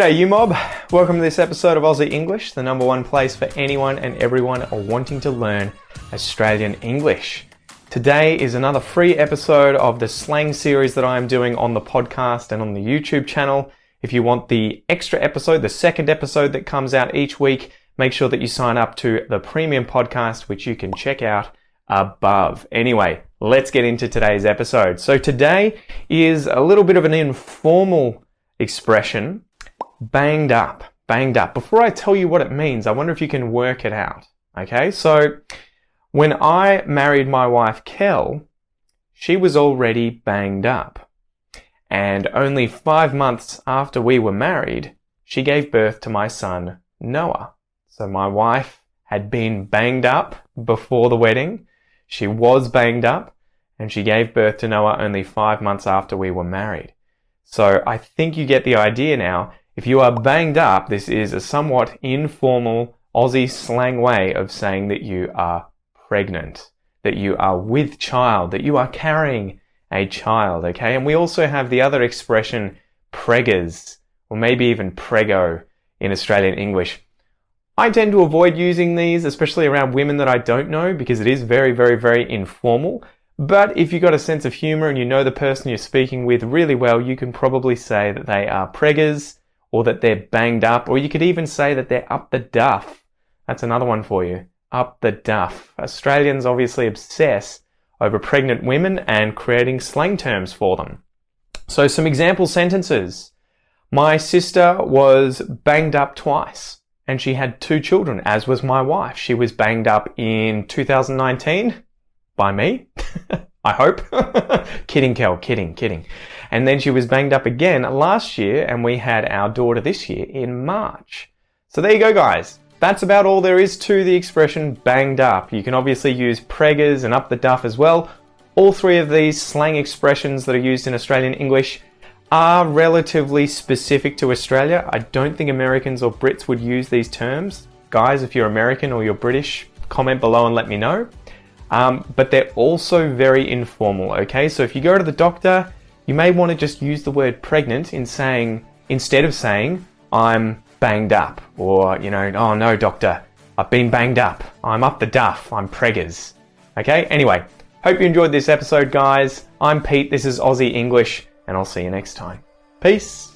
G'day you mob, welcome to this episode of Aussie English, the number one place for anyone and everyone wanting to learn Australian English. Today is another free episode of the slang series that I am doing on the podcast and on the YouTube channel. If you want the extra episode, the second episode that comes out each week, make sure that you sign up to the premium podcast, which you can check out above. Anyway, let's get into today's episode. So today is a little bit of an informal expression, banged up. Before I tell you what it means, I wonder if you can work it out. Okay, so when I married my wife, Kel, she was already banged up. And only 5 months after we were married, she gave birth to my son, Noah. So my wife had been banged up before the wedding. She was banged up and she gave birth to Noah only 5 months after we were married. So I think you get the idea now. If you are banged up, this is a somewhat informal Aussie slang way of saying that you are pregnant, that you are with child, that you are carrying a child, okay? And we also have the other expression, preggers, or maybe even prego in Australian English. I tend to avoid using these, especially around women that I don't know, because it is very, very, very informal. But if you've got a sense of humour and you know the person you're speaking with really well, you can probably say that they are preggers, or that they're banged up, or you could even say that they're up the duff. That's another one for you, up the duff. Australians obviously obsess over pregnant women and creating slang terms for them. So some example sentences. My sister was banged up twice, and she had 2 children, as was my wife. She was banged up in 2019 by me, I hope. Kidding, Kel, kidding. And then she was banged up again last year, and we had our daughter this year in March. So there you go, guys. That's about all there is to the expression banged up. You can obviously use preggers and up the duff as well. All 3 of these slang expressions that are used in Australian English are relatively specific to Australia. I don't think Americans or Brits would use these terms. Guys, if you're American or you're British, comment below and let me know. But they're also very informal, okay? So if you go to the doctor, you may want to just use the word pregnant instead of saying, I'm banged up, or, oh no, doctor, I've been banged up. I'm up the duff. I'm preggers. Okay? Anyway, hope you enjoyed this episode, guys. I'm Pete. This is Aussie English, and I'll see you next time. Peace.